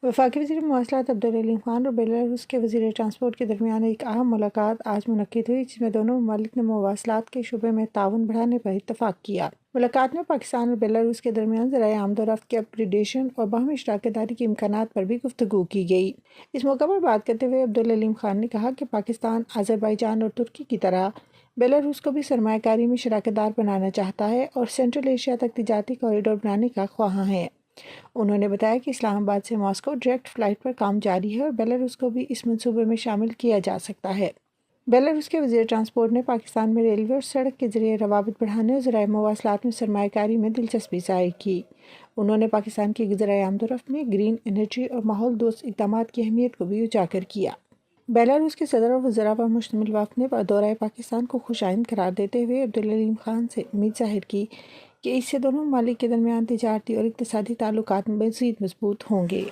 وفاقی وزیر مواصلات عبدالعلیم خان اور بیلاروس کے وزیر ٹرانسپورٹ کے درمیان ایک اہم ملاقات آج منعقد ہوئی، جس میں دونوں ممالک نے مواصلات کے شعبے میں تعاون بڑھانے پر اتفاق کیا۔ ملاقات میں پاکستان اور بیلاروس کے درمیان ذرائع آمد و رفت کے اپ گریڈیشن اور باہمی شراکت داری کے امکانات پر بھی گفتگو کی گئی۔ اس موقع پر بات کرتے ہوئے عبدالعلیم خان نے کہا کہ پاکستان آذربائیجان اور ترکی کی طرح بیلاروس کو بھی سرمایہ کاری میں شراکت دار بنانا چاہتا ہے اور سینٹرل ایشیا تک تجارتی کوریڈور بنانے کا خواہاں ہے۔ انہوں نے بتایا کہ اسلام آباد سے ماسکو ڈائریکٹ فلائٹ پر کام جاری ہے اور بیلاروس کو بھی اس منصوبے میں شامل کیا جا سکتا ہے۔ بیلاروس کے وزیر ٹرانسپورٹ نے پاکستان میں ریلوے اور سڑک کے ذریعے روابط بڑھانے اور ذرائع مواصلات میں سرمایہ کاری میں دلچسپی ظاہر کی۔ انہوں نے پاکستان کی ذرائع آمد و رفت میں گرین انرجی اور ماحول دوست اقدامات کی اہمیت کو بھی اجاگر کیا۔ بیلاروس کے صدر اور وزراء پر مشتمل وفد نے دورۂ پاکستان کو خوش آئند قرار دیتے ہوئے عبدالعلیم خان سے امید ظاہر کی کہ اس سے دونوں ممالک کے درمیان تجارتی اور اقتصادی تعلقات مزید مضبوط ہوں گے۔